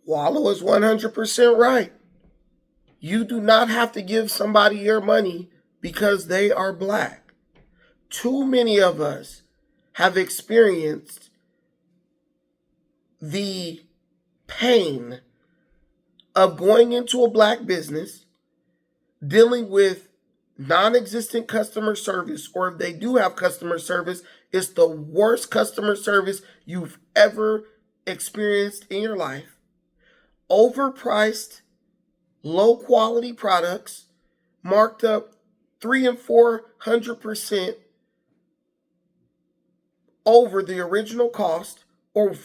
Wallo is 100% right. You do not have to give somebody your money because they are black. Too many of us have experienced the pain of going into a black business, dealing with non-existent customer service, or if they do have customer service, it's the worst customer service you've ever experienced in your life. Overpriced, low quality products, marked up 300 and 400% over the original cost, or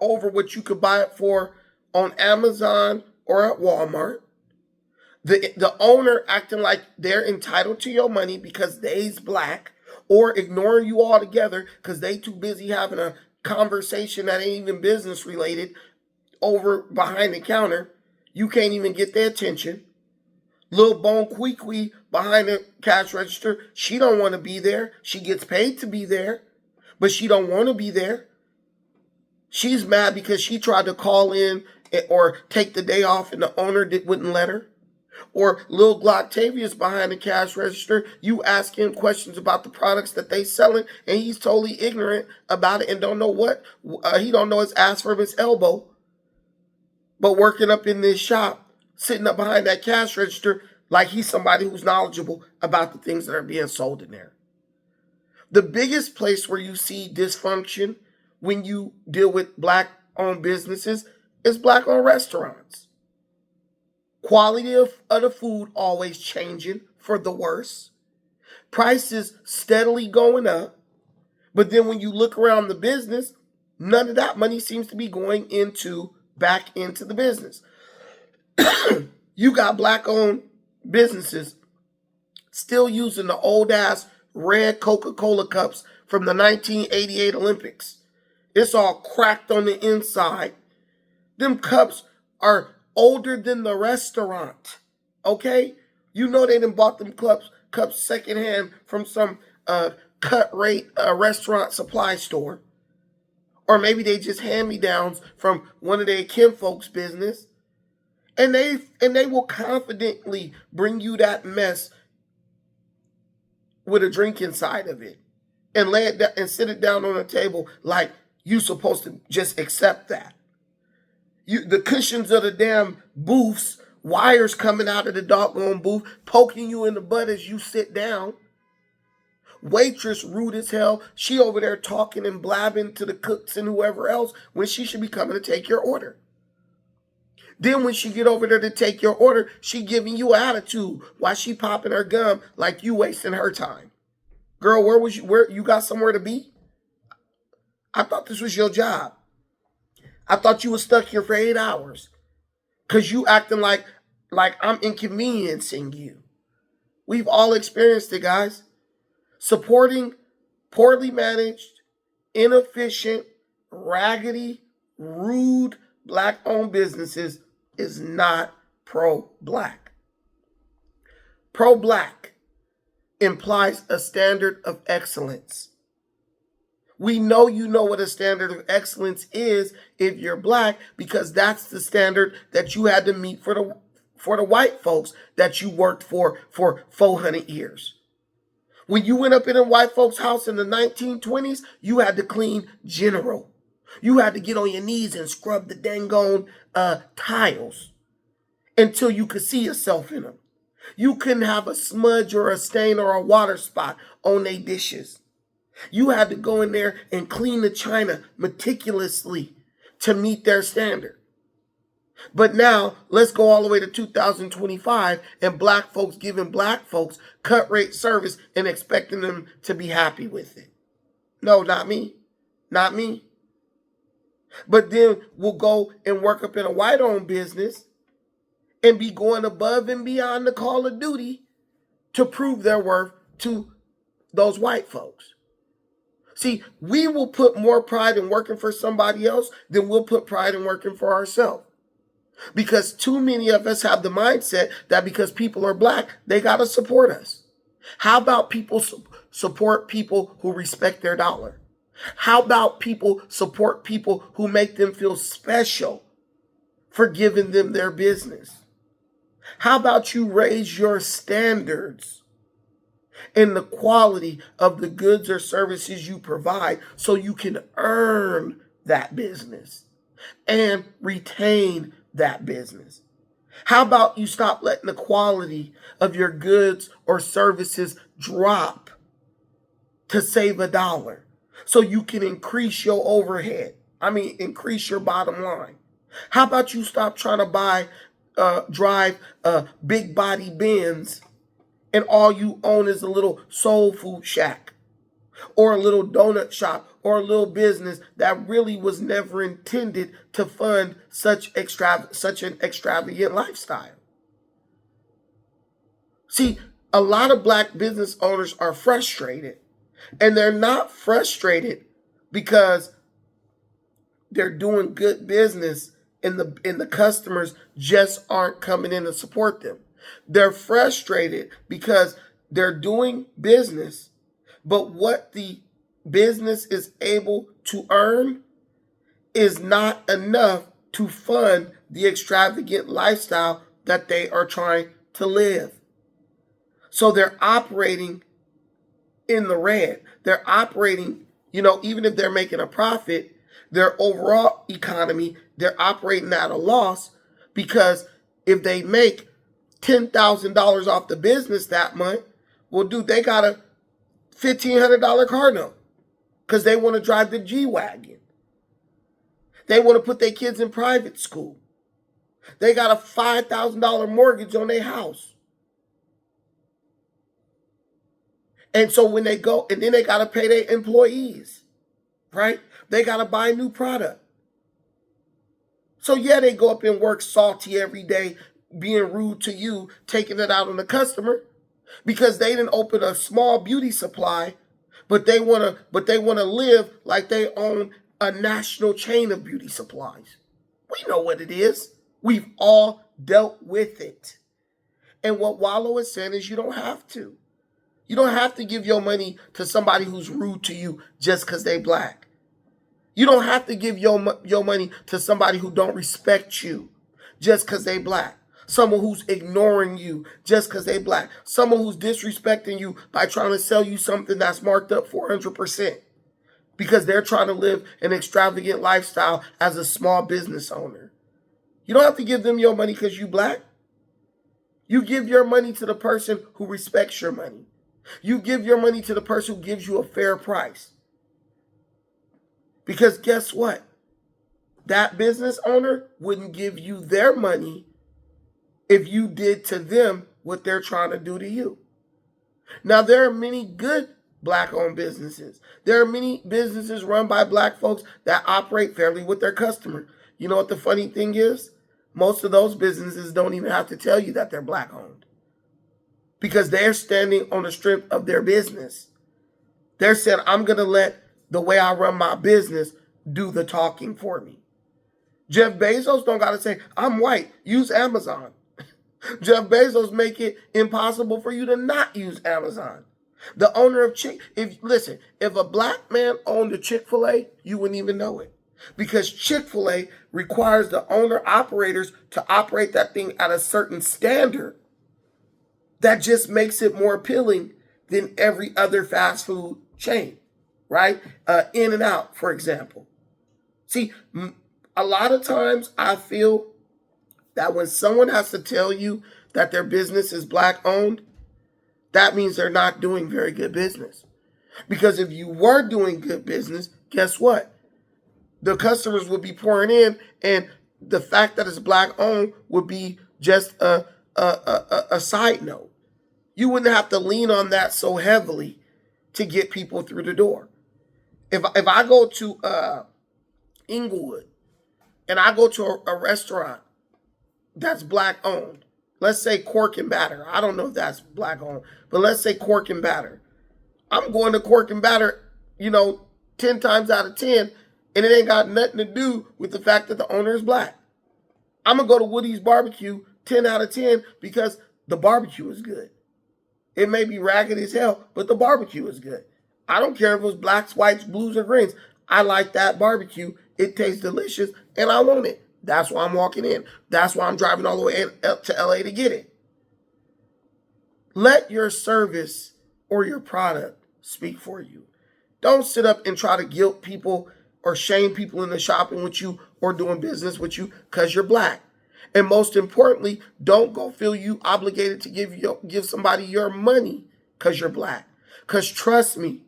over what you could buy it for on Amazon or at Walmart. The owner acting like they're entitled to your money because they's black, or ignoring you altogether because they too busy having a conversation that ain't even business related over behind the counter. You can't even get their attention. Lil Bone Queequee behind the cash register, she don't want to be there. She gets paid to be there, but she don't want to be there. She's mad because she tried to call in or take the day off and the owner wouldn't let her. Or Lil Glocktavius behind the cash register, you ask him questions about the products that they selling, and he's totally ignorant about it and don't know what. He don't know his ass from his elbow. But working up in this shop, sitting up behind that cash register like he's somebody who's knowledgeable about the things that are being sold in there. The biggest place where you see dysfunction when you deal with black-owned businesses is black-owned restaurants. Quality of the food always changing for the worse. Prices steadily going up. But then when you look around the business, none of that money seems to be going back into the business. You got black-owned businesses still using the old-ass red Coca-Cola cups from the 1988 Olympics. It's all cracked on the inside. Them cups are older than the restaurant, okay? You know they done bought them cups secondhand from some cut rate restaurant supply store. Or maybe they just hand-me-downs from one of their kinfolks' business. And they will confidently bring you that mess with a drink inside of it and lay it down and sit it down on a table like you supposed to just accept that. The cushions of the damn booths, wires coming out of the doggone booth, poking you in the butt as you sit down. Waitress rude as hell. She over there talking and blabbing to the cooks and whoever else when she should be coming to take your order. Then when she get over there to take your order, she giving you attitude while she popping her gum like you wasting her time. Girl, where you got somewhere to be? I thought this was your job. I thought you was stuck here for 8 hours. Cause you acting like I'm inconveniencing you. We've all experienced it, guys. Supporting poorly managed, inefficient, raggedy, rude, black-owned businesses is not pro-black. Pro-black implies a standard of excellence. We know you know what a standard of excellence is if you're black, because that's the standard that you had to meet for the white folks that you worked for 400 years. When you went up in a white folks' house in the 1920s, you had to clean general. You had to get on your knees and scrub the dang tiles until you could see yourself in them. You couldn't have a smudge or a stain or a water spot on their dishes. You had to go in there and clean the china meticulously to meet their standard. But now, let's go all the way to 2025 and black folks giving black folks cut rate service and expecting them to be happy with it. No, not me. Not me. But then we'll go and work up in a white-owned business and be going above and beyond the call of duty to prove their worth to those white folks. See, we will put more pride in working for somebody else than we'll put pride in working for ourselves. Because too many of us have the mindset that because people are black, they got to support us. How about people support people who respect their dollar? How about people support people who make them feel special for giving them their business? How about you raise your standards in the quality of the goods or services you provide so you can earn that business and retain that business? How about you stop letting the quality of your goods or services drop to save $1 so you can increase your overhead? Increase your bottom line. How about you stop trying to drive big body Benz and all you own is a little soul food shack or a little donut shop or a little business that really was never intended to fund such an extravagant lifestyle? See, a lot of black business owners are frustrated, and they're not frustrated because they're doing good business and the customers just aren't coming in to support them. They're frustrated because they're doing business, but what the business is able to earn is not enough to fund the extravagant lifestyle that they are trying to live. So they're operating in the red. They're operating, even if they're making a profit, their overall economy, they're operating at a loss, because if they make $10,000 off the business that month, well, dude, they got a $1,500 car note because they want to drive the G-Wagon. They want to put their kids in private school. They got a $5,000 mortgage on their house. And so when they go, and then they got to pay their employees, right? They got to buy a new product. So yeah, they go up and work salty every day, being rude to you, taking it out on the customer, because they didn't open a small beauty supply, but they want to live like they own a national chain of beauty supplies. We know what it is. We've all dealt with it. And what Wallo is saying is you don't have to. You don't have to give your money to somebody who's rude to you just because they black. You don't have to give your money to somebody who don't respect you just because they black. Someone who's ignoring you just because they black. Someone who's disrespecting you by trying to sell you something that's marked up 400% because they're trying to live an extravagant lifestyle as a small business owner. You don't have to give them your money because you black. You give your money to the person who respects your money. You give your money to the person who gives you a fair price. Because guess what? That business owner wouldn't give you their money if you did to them what they're trying to do to you. Now, there are many good black-owned businesses. There are many businesses run by black folks that operate fairly with their customer. You know what the funny thing is? Most of those businesses don't even have to tell you that they're black-owned because they're standing on the strength of their business. They're saying, I'm going to let the way I run my business do the talking for me. Jeff Bezos don't got to say, I'm white, use Amazon. Jeff Bezos make it impossible for you to not use Amazon. The owner of if a black man owned a Chick-fil-A, you wouldn't even know it. Because Chick-fil-A requires the owner operators to operate that thing at a certain standard that just makes it more appealing than every other fast food chain, right? In-N-Out, for example. See, a lot of times I feel that when someone has to tell you that their business is black owned, that means they're not doing very good business. Because if you were doing good business, guess what? The customers would be pouring in, and the fact that it's black owned would be just a side note. You wouldn't have to lean on that so heavily to get people through the door. If I go to Inglewood and I go to a restaurant that's black owned, let's say Cork and Batter. I don't know if that's black owned, but let's say Cork and Batter. I'm going to Cork and Batter, 10 times out of 10, and it ain't got nothing to do with the fact that the owner is black. I'm going to go to Woody's Barbecue 10 out of 10 because the barbecue is good. It may be ragged as hell, but the barbecue is good. I don't care if it was blacks, whites, blues, or greens. I like that barbecue. It tastes delicious, and I want it. That's why I'm walking in. That's why I'm driving all the way up to LA to get it. Let your service or your product speak for you. Don't sit up and try to guilt people or shame people into shopping with you or doing business with you because you're black. And most importantly, don't go feel you obligated to give somebody your money because you're black. Because trust me,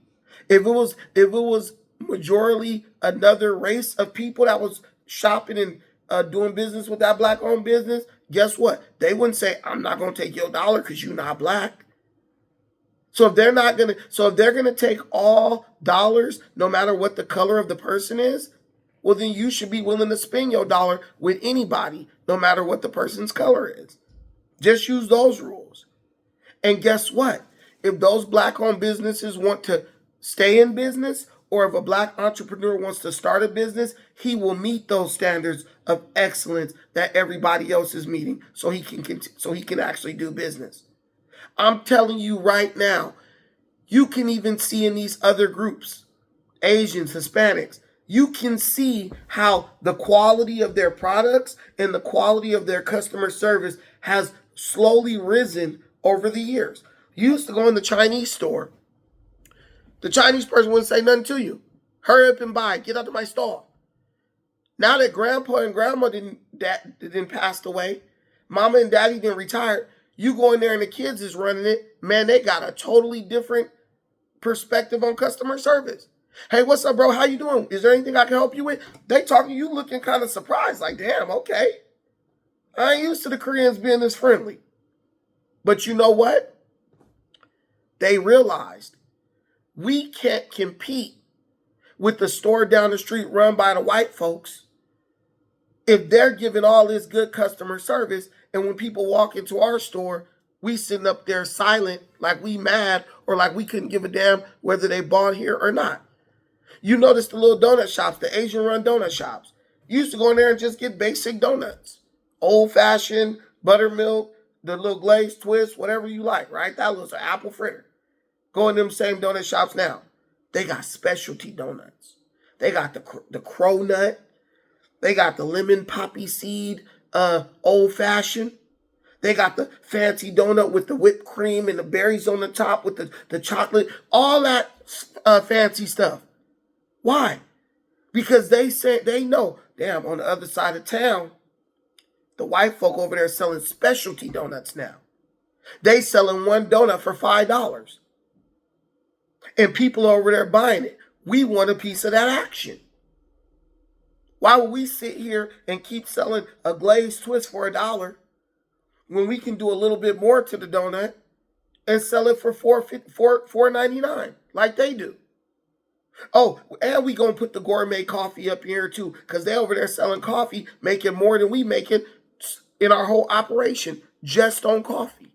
if it was majority another race of people that was shopping and doing business with that black owned business, guess what? They wouldn't say, I'm not gonna take your dollar because you're not black. So if they're gonna take all dollars, no matter what the color of the person is, well then you should be willing to spend your dollar with anybody, no matter what the person's color is. Just use those rules. And guess what? If those black-owned businesses want to stay in business, or if a black entrepreneur wants to start a business, he will meet those standards of excellence that everybody else is meeting, so he can actually do business. I'm telling you right now, you can even see in these other groups, Asians, Hispanics, you can see how the quality of their products and the quality of their customer service has slowly risen over the years. You used to go in the Chinese store. The Chinese person wouldn't say nothing to you. Hurry up and buy. Get out of my stall. Now that grandpa and grandma didn't pass away, mama and daddy didn't retire, you go in there and the kids is running it. Man, they got a totally different perspective on customer service. Hey, what's up, bro? How you doing? Is there anything I can help you with? They talking to you looking kind of surprised, like, damn, okay. I ain't used to the Koreans being this friendly. But you know what? They realized we can't compete with the store down the street run by the white folks if they're giving all this good customer service, and when people walk into our store, we sitting up there silent like we mad or like we couldn't give a damn whether they bought here or not. You notice the little donut shops, the Asian run donut shops. You used to go in there and just get basic donuts. Old fashioned, buttermilk, the little glazed twist, whatever you like, right? That was an apple fritter. Go in them same donut shops now. They got specialty donuts. They got the crow nut. They got the lemon poppy seed old fashioned. They got the fancy donut with the whipped cream and the berries on the top with the chocolate. All that fancy stuff. Why? Because they know, damn, on the other side of town, the white folk over there selling specialty donuts now. They selling one donut for $5. And people are over there buying it. We want a piece of that action. Why would we sit here and keep selling a glazed twist for $1 when we can do a little bit more to the donut and sell it for $4.99 like they do? Oh, and we gonna put the gourmet coffee up here too, because they over there selling coffee, making more than we making in our whole operation just on coffee.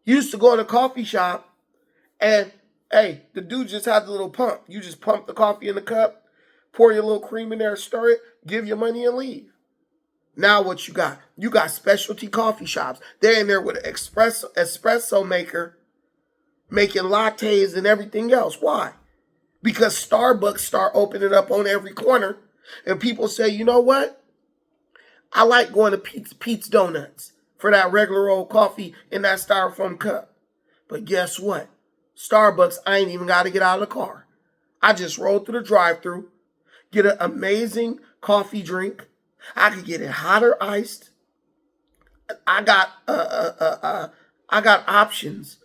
You used to go in a coffee shop and, hey, the dude just had the little pump. You just pump the coffee in the cup, pour your little cream in there, stir it, give your money and leave. Now what you got? You got specialty coffee shops. They're in there with an espresso maker, making lattes and everything else. Why? Because Starbucks start opening up on every corner, and people say, you know what? I like going to Pete's Donuts for that regular old coffee in that styrofoam cup. But guess what? Starbucks, I ain't even got to get out of the car. I just roll through the drive-thru, get an amazing coffee drink. I could get it hot or iced. I got options.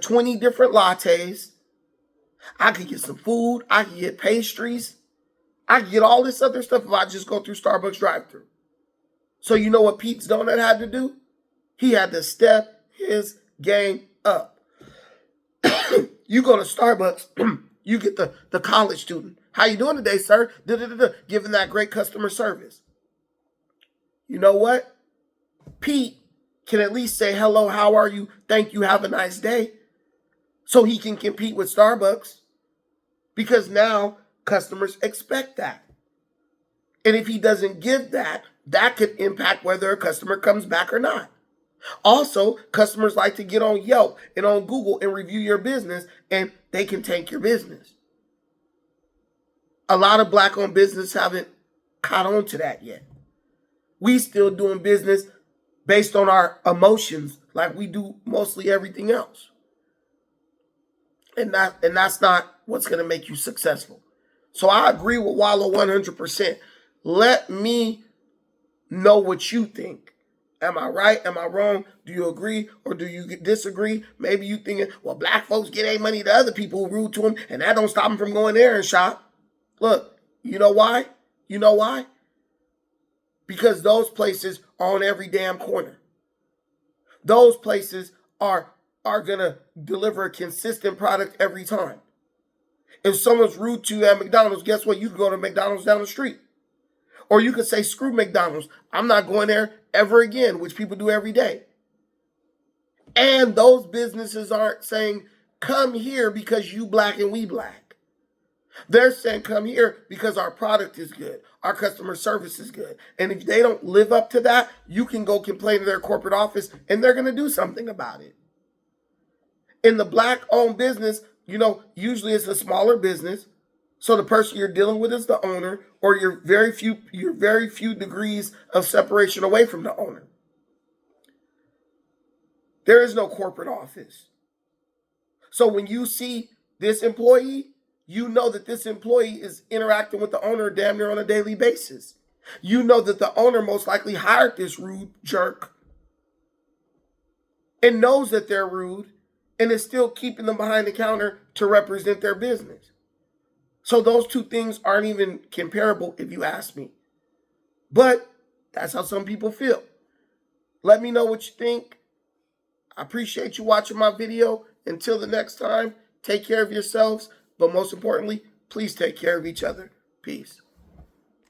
20 different lattes. I could get some food. I could get pastries. I could get all this other stuff if I just go through Starbucks drive-thru. So you know what Pete's Donut had to do? He had to step his game up. You go to Starbucks, you get the college student. How you doing today, sir? Giving that great customer service. You know what? Pete can at least say, hello, how are you? Thank you, have a nice day. So he can compete with Starbucks. Because now customers expect that. And if he doesn't give that, that could impact whether a customer comes back or not. Also, customers like to get on Yelp and on Google and review your business, and they can tank your business. A lot of black-owned business haven't caught on to that yet. We still doing business based on our emotions like we do mostly everything else. And that's not what's going to make you successful. So I agree with Wallo 100%. Let me know what you think. Am I right? Am I wrong? Do you agree or do you disagree? Maybe you thinking, well, black folks get their money to other people who rude to them, and that don't stop them from going there and shop. Look, you know why? You know why? Because those places are on every damn corner. Those places are gonna deliver a consistent product every time. If someone's rude to you at McDonald's, guess what? You can go to McDonald's down the street. Or you could say, screw McDonald's. I'm not going there ever again, which people do every day. And those businesses aren't saying, come here because you black and we black. They're saying, come here because our product is good. Our customer service is good. And if they don't live up to that, you can go complain to their corporate office and they're going to do something about it. In the black-owned business, usually it's a smaller business. So the person you're dealing with is the owner, or you're very few degrees of separation away from the owner. There is no corporate office. So when you see this employee, you know that this employee is interacting with the owner damn near on a daily basis. You know that the owner most likely hired this rude jerk and knows that they're rude and is still keeping them behind the counter to represent their business. So those two things aren't even comparable if you ask me. But that's how some people feel. Let me know what you think. I appreciate you watching my video. Until the next time, take care of yourselves. But most importantly, please take care of each other. Peace.